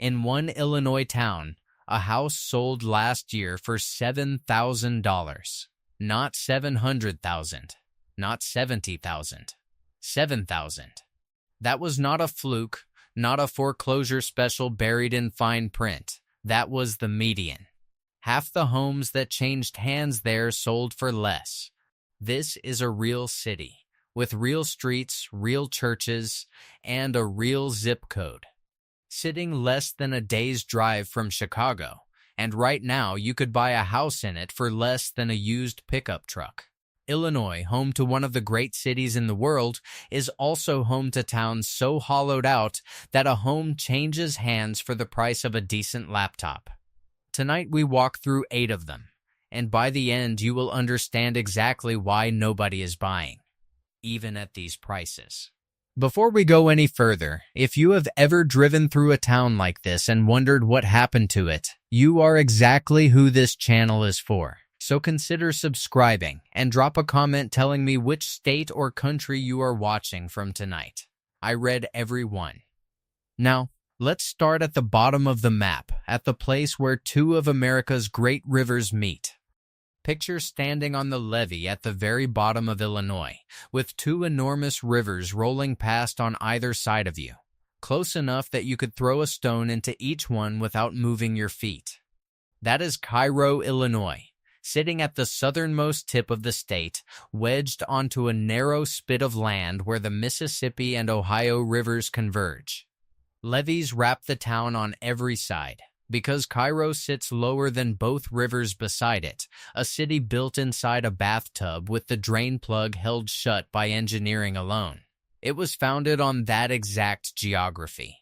In one Illinois town, a house sold last year for $7,000. Not 700,000, not 70,000, 7,000. That was not a fluke, not a foreclosure special buried in fine print. That was the median. Half the homes that changed hands there sold for less. This is a real city, with real streets, real churches, and a real zip code. Sitting less than a day's drive from Chicago, and right now you could buy a house in it for less than a used pickup truck. Illinois, home to one of the great cities in the world, is also home to towns so hollowed out that a home changes hands for the price of a decent laptop. Tonight we walk through 8 of them, and by the end you will understand exactly why nobody is buying, even at these prices. Before we go any further, if you have ever driven through a town like this and wondered what happened to it, you are exactly who this channel is for. So consider subscribing and drop a comment telling me which state or country you are watching from tonight. I read every one. Now, let's start at the bottom of the map, at the place where 2 of America's great rivers meet. Picture standing on the levee at the very bottom of Illinois, with 2 enormous rivers rolling past on either side of you, close enough that you could throw a stone into each one without moving your feet. That is Cairo, Illinois, sitting at the southernmost tip of the state, wedged onto a narrow spit of land where the Mississippi and Ohio rivers converge. Levees wrap the town on every side. Because Cairo sits lower than both rivers beside it, a city built inside a bathtub with the drain plug held shut by engineering alone. It was founded on that exact geography.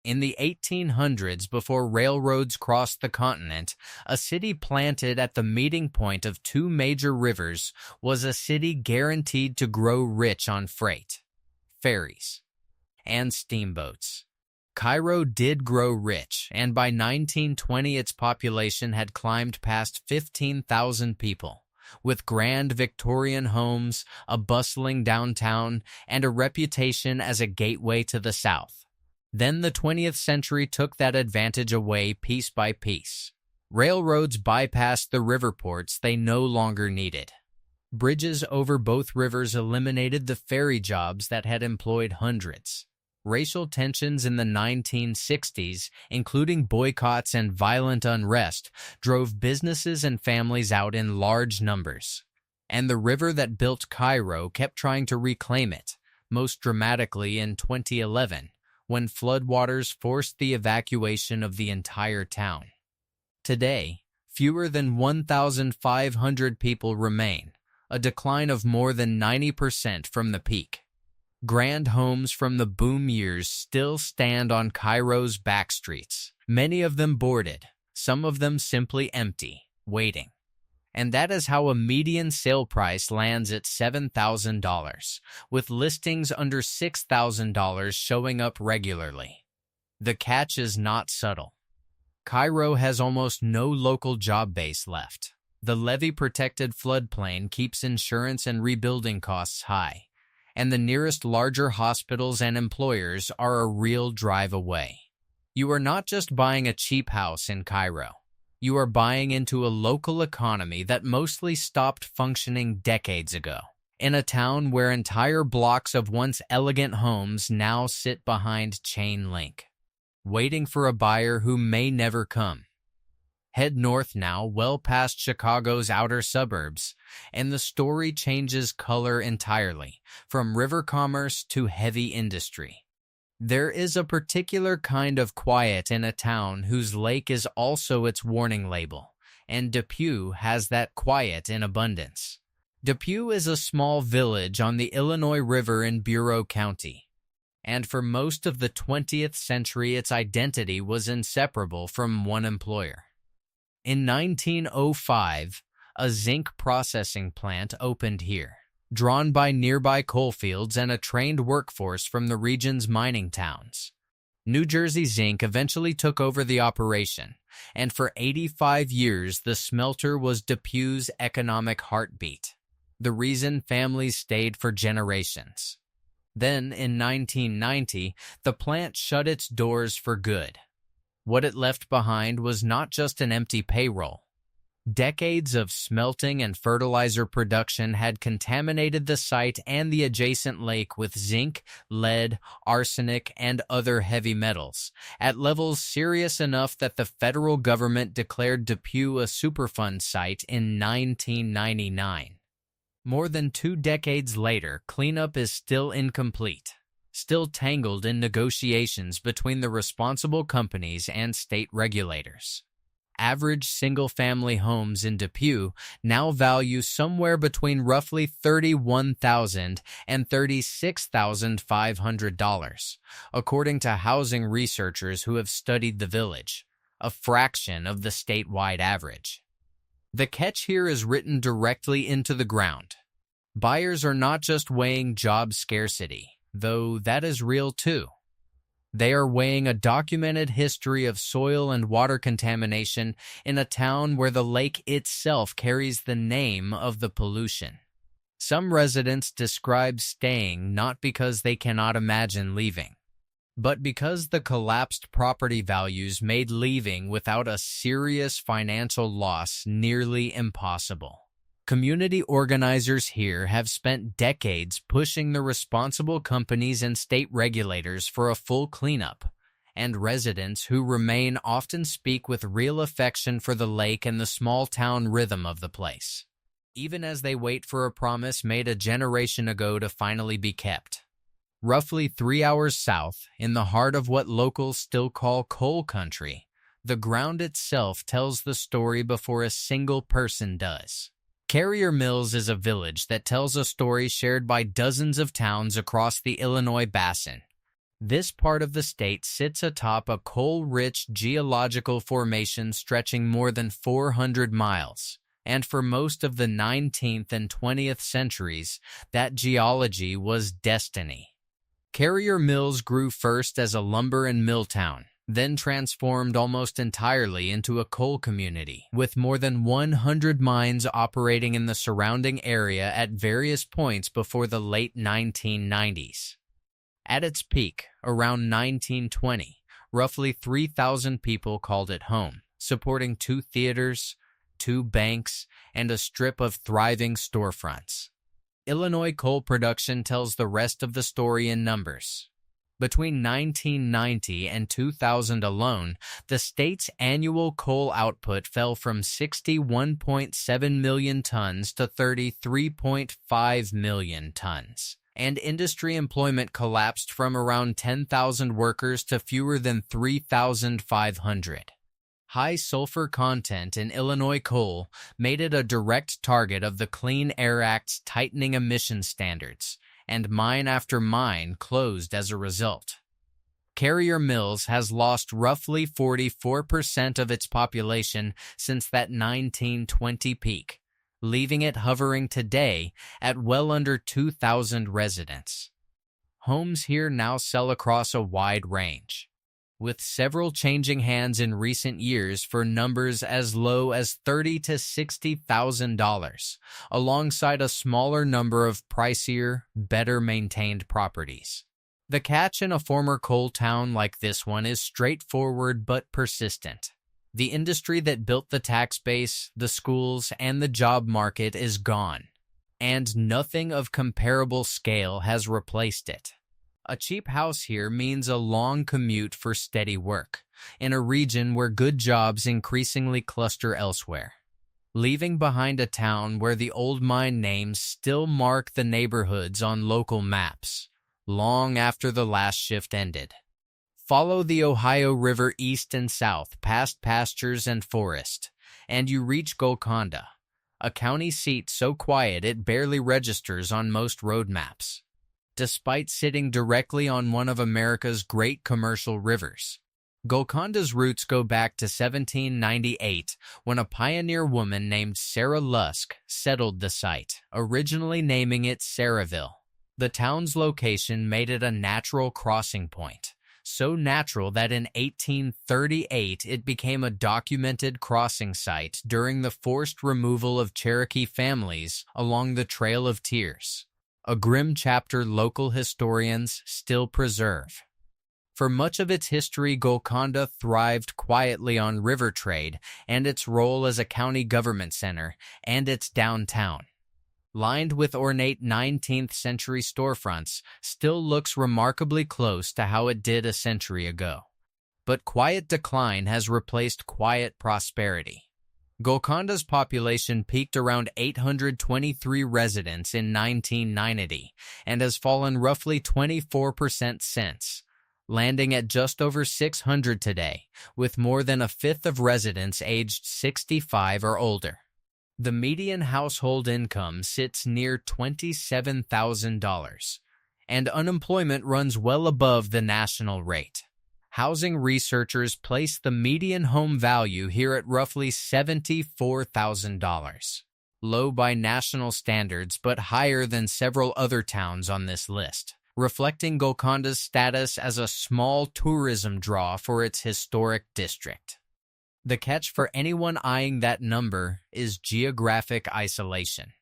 In the 1800s, before railroads crossed the continent, a city planted at the meeting point of 2 major rivers was a city guaranteed to grow rich on freight, ferries, and steamboats. Cairo did grow rich, and by 1920 its population had climbed past 15,000 people, with grand Victorian homes, a bustling downtown, and a reputation as a gateway to the South. Then the 20th century took that advantage away piece by piece. Railroads bypassed the river ports they no longer needed. Bridges over both rivers eliminated the ferry jobs that had employed hundreds. Racial tensions in the 1960s, including boycotts and violent unrest, drove businesses and families out in large numbers. And the river that built Cairo kept trying to reclaim it, most dramatically in 2011, when floodwaters forced the evacuation of the entire town. Today, fewer than 1,500 people remain, a decline of more than 90% from the peak. Grand homes from the boom years still stand on Cairo's back streets, many of them boarded, some of them simply empty, waiting. And that is how a median sale price lands at $7,000, with listings under $6,000 showing up regularly. The catch is not subtle. Cairo has almost no local job base left. The levee-protected floodplain keeps insurance and rebuilding costs high, and the nearest larger hospitals and employers are a real drive away. You are not just buying a cheap house in Cairo. You are buying into a local economy that mostly stopped functioning decades ago, in a town where entire blocks of once elegant homes now sit behind chain link, waiting for a buyer who may never come. Head north now, well past Chicago's outer suburbs, and the story changes color entirely, from river commerce to heavy industry. There is a particular kind of quiet in a town whose lake is also its warning label, and Depue has that quiet in abundance. Depue is a small village on the Illinois River in Bureau County, and for most of the 20th century its identity was inseparable from one employer. In 1905, a zinc processing plant opened here, drawn by nearby coalfields and a trained workforce from the region's mining towns. New Jersey Zinc eventually took over the operation, and for 85 years the smelter was Depue's economic heartbeat, the reason families stayed for generations. Then, in 1990, the plant shut its doors for good. What it left behind was not just an empty payroll. Decades of smelting and fertilizer production had contaminated the site and the adjacent lake with zinc, lead, arsenic, and other heavy metals, at levels serious enough that the federal government declared Depue a Superfund site in 1999. More than 2 decades later, cleanup is still incomplete, still tangled in negotiations between the responsible companies and state regulators. Average single-family homes in Depue now value somewhere between roughly $31,000 and $36,500, according to housing researchers who have studied the village, a fraction of the statewide average. The catch here is written directly into the ground. Buyers are not just weighing job scarcity, though that is real too. They are weighing a documented history of soil and water contamination in a town where the lake itself carries the name of the pollution. Some residents describe staying not because they cannot imagine leaving, but because the collapsed property values made leaving without a serious financial loss nearly impossible. Community organizers here have spent decades pushing the responsible companies and state regulators for a full cleanup, and residents who remain often speak with real affection for the lake and the small-town rhythm of the place, even as they wait for a promise made a generation ago to finally be kept. Roughly 3 hours south, in the heart of what locals still call coal country, the ground itself tells the story before a single person does. Carrier Mills is a village that tells a story shared by dozens of towns across the Illinois Basin. This part of the state sits atop a coal-rich geological formation stretching more than 400 miles, and for most of the 19th and 20th centuries, that geology was destiny. Carrier Mills grew first as a lumber and mill town, then transformed almost entirely into a coal community, with more than 100 mines operating in the surrounding area at various points before the late 1990s. At its peak, around 1920, roughly 3,000 people called it home, supporting 2 theaters, 2 banks, and a strip of thriving storefronts. Illinois coal production tells the rest of the story in numbers. Between 1990 and 2000 alone, the state's annual coal output fell from 61.7 million tons to 33.5 million tons, and industry employment collapsed from around 10,000 workers to fewer than 3,500. High sulfur content in Illinois coal made it a direct target of the Clean Air Act's tightening emission standards, and mine after mine closed as a result. Carrier Mills has lost roughly 44% of its population since that 1920 peak, leaving it hovering today at well under 2,000 residents. Homes here now sell across a wide range, with several changing hands in recent years for numbers as low as $30,000 to $60,000, alongside a smaller number of pricier, better-maintained properties. The catch in a former coal town like this one is straightforward but persistent. The industry that built the tax base, the schools, and the job market is gone, and nothing of comparable scale has replaced it. A cheap house here means a long commute for steady work, in a region where good jobs increasingly cluster elsewhere. Leaving behind a town where the old mine names still mark the neighborhoods on local maps, long after the last shift ended. Follow the Ohio River east and south past pastures and forest, and you reach Golconda, a county seat so quiet it barely registers on most road maps. Despite sitting directly on one of America's great commercial rivers, Golconda's roots go back to 1798 when a pioneer woman named Sarah Lusk settled the site, originally naming it Saraville. The town's location made it a natural crossing point, so natural that in 1838 it became a documented crossing site during the forced removal of Cherokee families along the Trail of Tears, a grim chapter local historians still preserve. For much of its history, Golconda thrived quietly on river trade and its role as a county government center and its downtown, lined with ornate 19th century storefronts, still looks remarkably close to how it did a century ago. But quiet decline has replaced quiet prosperity. Golconda's population peaked around 823 residents in 1990 and has fallen roughly 24% since, landing at just over 600 today, with more than a fifth of residents aged 65 or older. The median household income sits near $27,000, and unemployment runs well above the national rate. Housing researchers place the median home value here at roughly $74,000, low by national standards but higher than several other towns on this list, reflecting Golconda's status as a small tourism draw for its historic district. The catch for anyone eyeing that number is geographic isolation.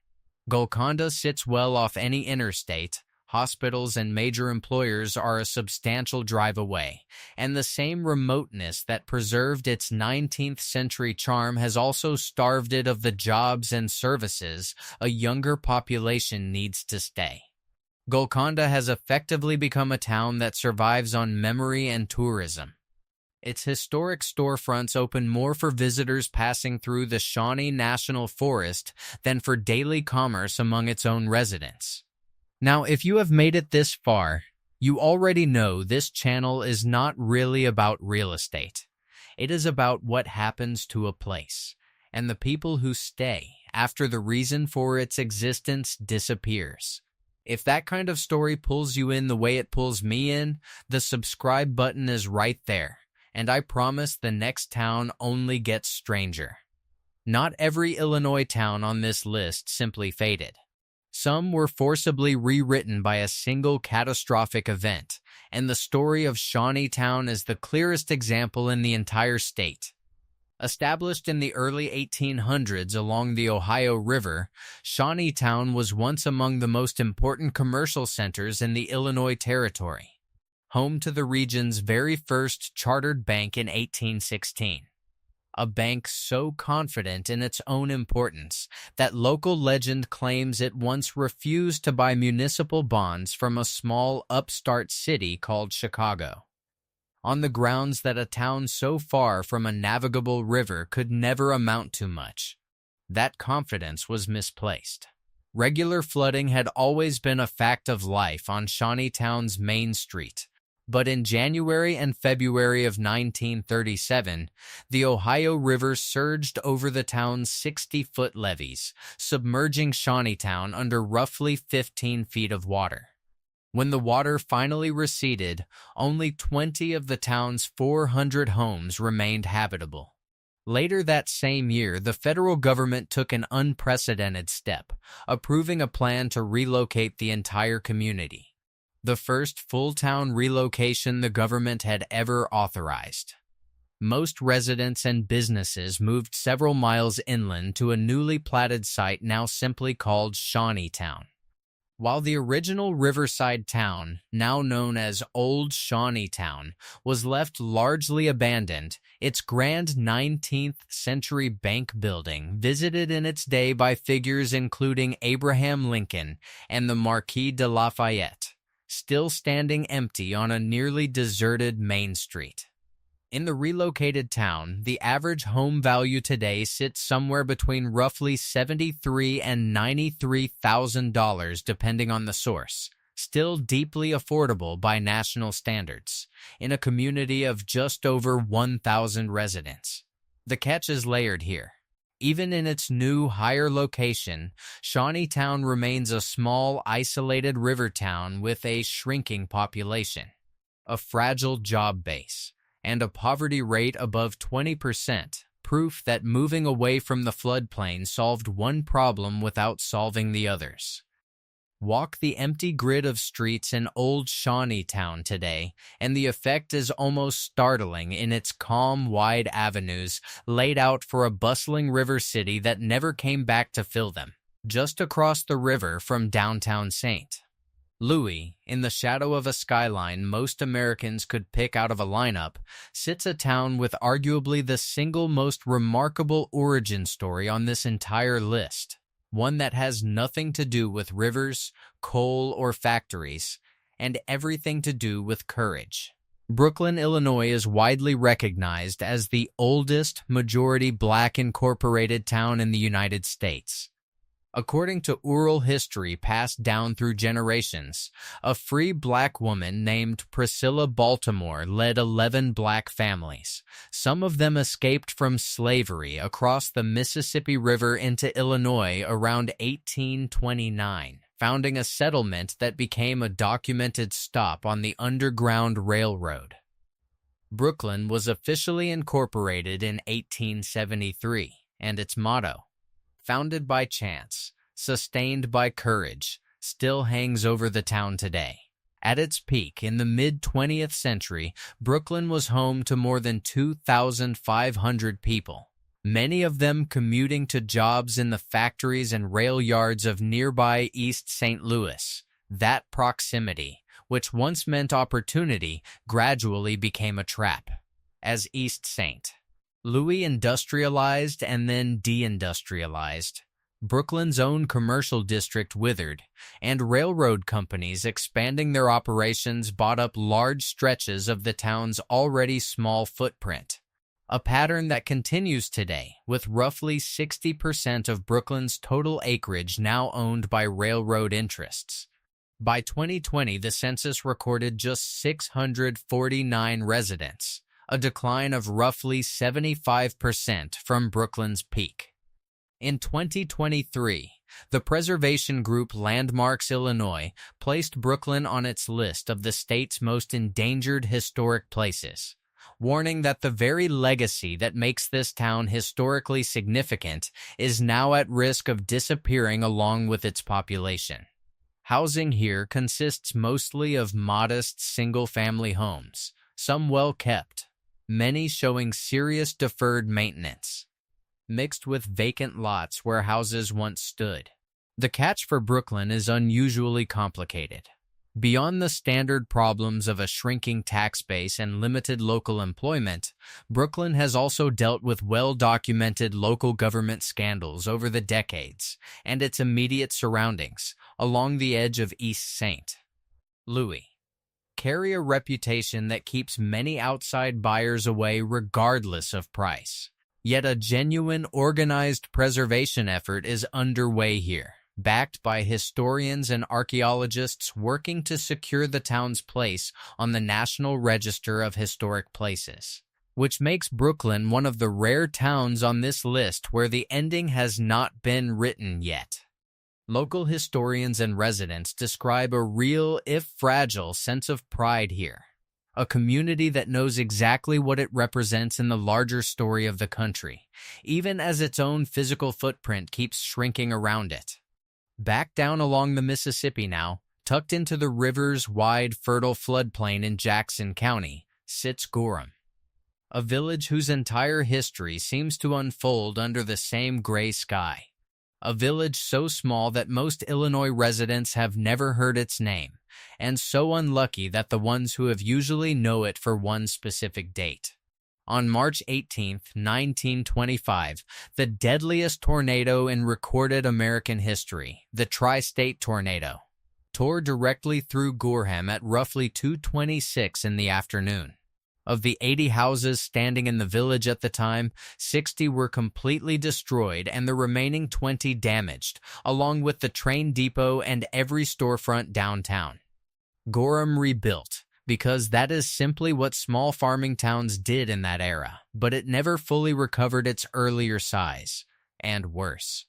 Golconda sits well off any interstate. Hospitals and major employers are a substantial drive away, and the same remoteness that preserved its 19th century charm has also starved it of the jobs and services a younger population needs to stay. Golconda has effectively become a town that survives on memory and tourism. Its historic storefronts open more for visitors passing through the Shawnee National Forest than for daily commerce among its own residents. Now, if you have made it this far, you already know this channel is not really about real estate. It is about what happens to a place, and the people who stay after the reason for its existence disappears. If that kind of story pulls you in the way it pulls me in, the subscribe button is right there, and I promise the next town only gets stranger. Not every Illinois town on this list simply faded. Some were forcibly rewritten by a single catastrophic event, and the story of Shawneetown is the clearest example in the entire state. Established in the early 1800s along the Ohio River, Shawneetown was once among the most important commercial centers in the Illinois Territory, home to the region's very first chartered bank in 1816. A bank so confident in its own importance that local legend claims it once refused to buy municipal bonds from a small upstart city called Chicago, on the grounds that a town so far from a navigable river could never amount to much. That confidence was misplaced. Regular flooding had always been a fact of life on Shawneetown's main street, but in January and February of 1937, the Ohio River surged over the town's 60-foot levees, submerging Shawneetown under roughly 15 feet of water. When the water finally receded, only 20 of the town's 400 homes remained habitable. Later that same year, the federal government took an unprecedented step, approving a plan to relocate the entire community. The first full-town relocation the government had ever authorized. Most residents and businesses moved several miles inland to a newly platted site now simply called Shawneetown. While the original riverside town, now known as Old Shawneetown, was left largely abandoned, its grand 19th century bank building, visited in its day by figures including Abraham Lincoln and the Marquis de Lafayette, still standing empty on a nearly deserted main street. In the relocated town, the average home value today sits somewhere between roughly $73,000 and $93,000 depending on the source, still deeply affordable by national standards, in a community of just over 1,000 residents. The catch is layered here. Even in its new, higher location, Shawneetown remains a small, isolated river town with a shrinking population, a fragile job base, and a poverty rate above 20%, proof that moving away from the floodplain solved one problem without solving the others. Walk the empty grid of streets in Old Shawneetown today, and the effect is almost startling in its calm, wide avenues laid out for a bustling river city that never came back to fill them, just across the river from downtown St. Louis, in the shadow of a skyline most Americans could pick out of a lineup, sits a town with arguably the single most remarkable origin story on this entire list, one that has nothing to do with rivers, coal, or factories, and everything to do with courage. Brooklyn, Illinois is widely recognized as the oldest majority black incorporated town in the United States. According to oral history passed down through generations, a free black woman named Priscilla Baltimore led 11 black families. Some of them escaped from slavery across the Mississippi River into Illinois around 1829, founding a settlement that became a documented stop on the Underground Railroad. Brooklyn was officially incorporated in 1873, and its motto, "Founded by chance, sustained by courage," still hangs over the town today. At its peak in the mid-20th century, Brooklyn was home to more than 2,500 people, many of them commuting to jobs in the factories and rail yards of nearby East St. Louis. That proximity, which once meant opportunity, gradually became a trap. As East St. Louis industrialized and then deindustrialized, Brooklyn's own commercial district withered, and railroad companies expanding their operations bought up large stretches of the town's already small footprint. A pattern that continues today, with roughly 60% of Brooklyn's total acreage now owned by railroad interests. By 2020, the census recorded just 649 residents, a decline of roughly 75% from Brooklyn's peak. In 2023, the preservation group Landmarks Illinois placed Brooklyn on its list of the state's most endangered historic places, warning that the very legacy that makes this town historically significant is now at risk of disappearing along with its population. Housing here consists mostly of modest single-family homes, some well-kept, many showing serious deferred maintenance, mixed with vacant lots where houses once stood. The catch for Brooklyn is unusually complicated. Beyond the standard problems of a shrinking tax base and limited local employment, Brooklyn has also dealt with well-documented local government scandals over the decades and its immediate surroundings, along the edge of East St. Louis, carry a reputation that keeps many outside buyers away regardless of price. Yet a genuine, organized preservation effort is underway here, backed by historians and archaeologists working to secure the town's place on the National Register of Historic Places, which makes Brooklyn one of the rare towns on this list where the ending has not been written yet. Local historians and residents describe a real, if fragile, sense of pride here, a community that knows exactly what it represents in the larger story of the country, even as its own physical footprint keeps shrinking around it. Back down along the Mississippi now, tucked into the river's wide, fertile floodplain in Jackson County, sits Gorham, a village whose entire history seems to unfold under the same gray sky. A village so small that most Illinois residents have never heard its name, and so unlucky that the ones who have usually know it for one specific date. On March 18, 1925, the deadliest tornado in recorded American history, the Tri-State Tornado, tore directly through Gorham at roughly 2:26 in the afternoon. Of the 80 houses standing in the village at the time, 60 were completely destroyed and the remaining 20 damaged, along with the train depot and every storefront downtown. Gorham rebuilt, because that is simply what small farming towns did in that era, but it never fully recovered its earlier size, and worse.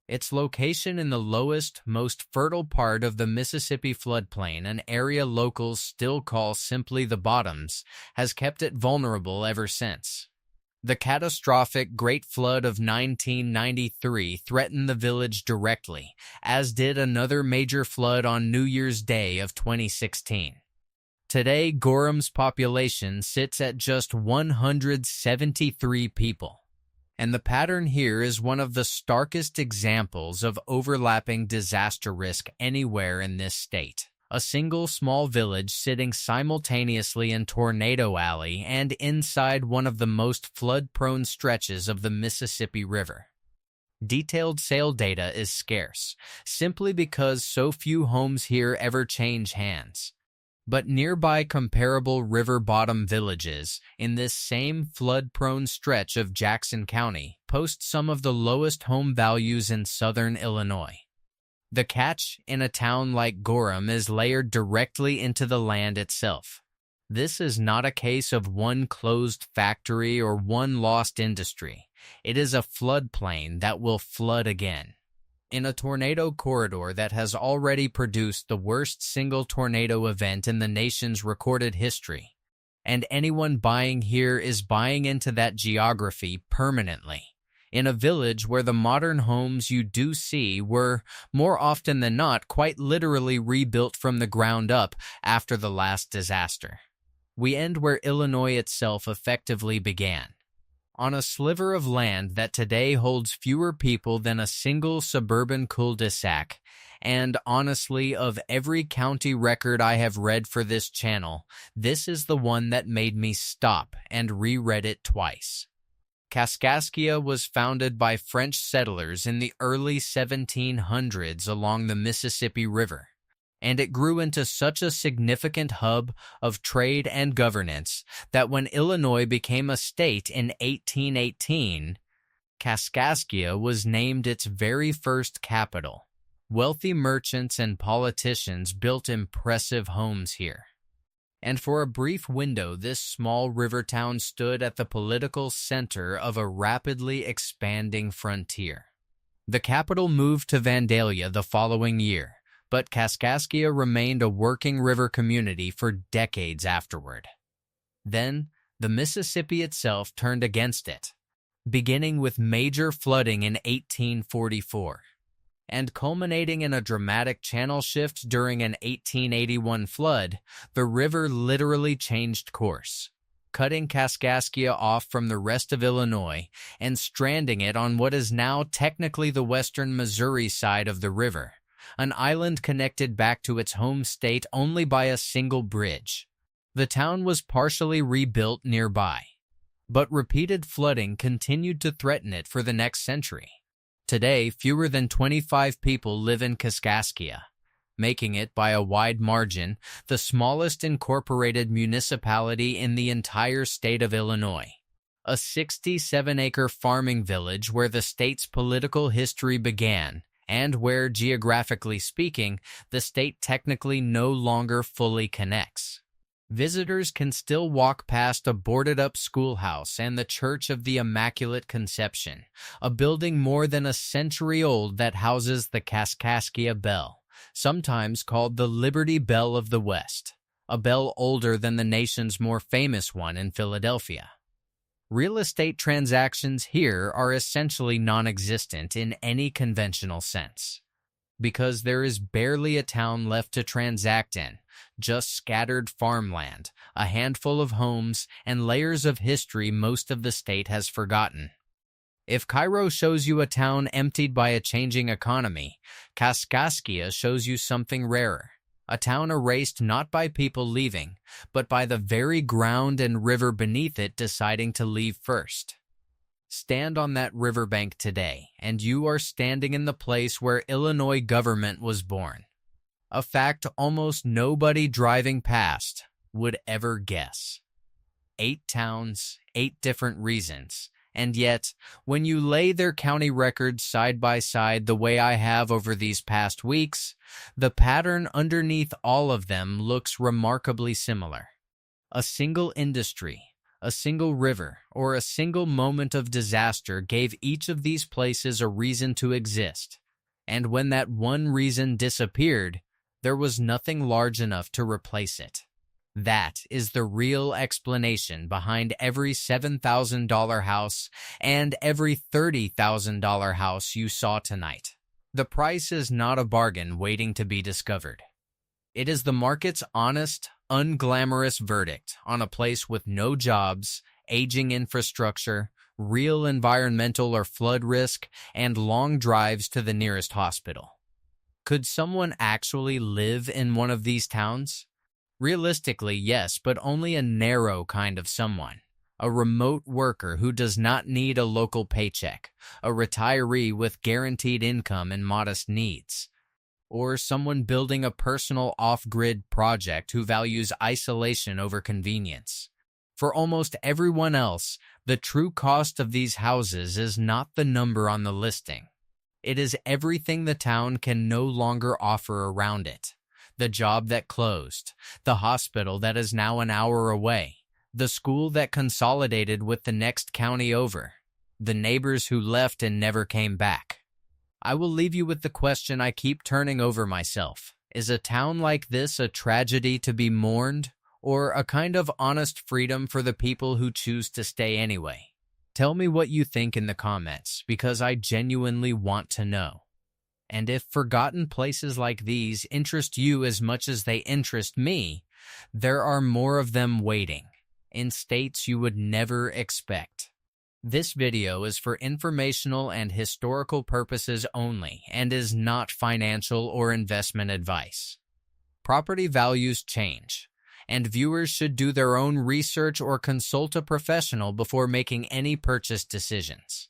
Its location in the lowest, most fertile part of the Mississippi floodplain, an area locals still call simply the Bottoms, has kept it vulnerable ever since. The catastrophic Great Flood of 1993 threatened the village directly, as did another major flood on New Year's Day of 2016. Today, Gorham's population sits at just 173 people. And the pattern here is one of the starkest examples of overlapping disaster risk anywhere in this state. A single small village sitting simultaneously in Tornado Alley and inside one of the most flood-prone stretches of the Mississippi River. Detailed sale data is scarce, simply because so few homes here ever change hands. But nearby comparable river-bottom villages in this same flood-prone stretch of Jackson County post some of the lowest home values in southern Illinois. The catch in a town like Gorham is layered directly into the land itself. This is not a case of one closed factory or one lost industry. It is a floodplain that will flood again. In a tornado corridor that has already produced the worst single tornado event in the nation's recorded history. And anyone buying here is buying into that geography permanently. In a village where the modern homes you do see were, more often than not, quite literally rebuilt from the ground up after the last disaster. We end where Illinois itself effectively began. On a sliver of land that today holds fewer people than a single suburban cul-de-sac, and honestly, of every county record I have read for this channel, this is the one that made me stop and reread it twice. Kaskaskia was founded by French settlers in the early 1700s along the Mississippi River, and it grew into such a significant hub of trade and governance that when Illinois became a state in 1818, Kaskaskia was named its very first capital. Wealthy merchants and politicians built impressive homes here. And for a brief window, this small river town stood at the political center of a rapidly expanding frontier. The capital moved to Vandalia the following year, but Kaskaskia remained a working river community for decades afterward. Then, the Mississippi itself turned against it, beginning with major flooding in 1844. And culminating in a dramatic channel shift during an 1881 flood, the river literally changed course, cutting Kaskaskia off from the rest of Illinois and stranding it on what is now technically the western Missouri side of the river, an island connected back to its home state only by a single bridge. The town was partially rebuilt nearby, but repeated flooding continued to threaten it for the next century. Today, fewer than 25 people live in Kaskaskia, making it, by a wide margin, the smallest incorporated municipality in the entire state of Illinois. A 67-acre farming village where the state's political history began, and where, geographically speaking, the state technically no longer fully connects. Visitors can still walk past a boarded-up schoolhouse and the Church of the Immaculate Conception, a building more than a century old that houses the Kaskaskia Bell, sometimes called the Liberty Bell of the West, a bell older than the nation's more famous one in Philadelphia. Real estate transactions here are essentially non-existent in any conventional sense, because there is barely a town left to transact in, just scattered farmland, a handful of homes, and layers of history most of the state has forgotten. If Cairo shows you a town emptied by a changing economy, Kaskaskia shows you something rarer, a town erased not by people leaving, but by the very ground and river beneath it deciding to leave first. Stand on that riverbank today, and you are standing in the place where Illinois government was born. A fact almost nobody driving past would ever guess. 8 towns, 8 different reasons, and yet, when you lay their county records side by side the way I have over these past weeks, the pattern underneath all of them looks remarkably similar. A single industry, a single river, or a single moment of disaster gave each of these places a reason to exist, and when that one reason disappeared, there was nothing large enough to replace it. That is the real explanation behind every $7,000 house and every $30,000 house you saw tonight. The price is not a bargain waiting to be discovered. It is the market's honest, unglamorous verdict on a place with no jobs, aging infrastructure, real environmental or flood risk, and long drives to the nearest hospital. Could someone actually live in one of these towns? Realistically, yes, but only a narrow kind of someone. A remote worker who does not need a local paycheck, a retiree with guaranteed income and modest needs, or someone building a personal off-grid project who values isolation over convenience. For almost everyone else, the true cost of these houses is not the number on the listing. It is everything the town can no longer offer around it. The job that closed, the hospital that is now an hour away, the school that consolidated with the next county over, the neighbors who left and never came back. I will leave you with the question I keep turning over myself. Is a town like this a tragedy to be mourned, or a kind of honest freedom for the people who choose to stay anyway? Tell me what you think in the comments, because I genuinely want to know. And if forgotten places like these interest you as much as they interest me, there are more of them waiting, in states you would never expect. This video is for informational and historical purposes only and is not financial or investment advice. Property values change, and viewers should do their own research or consult a professional before making any purchase decisions.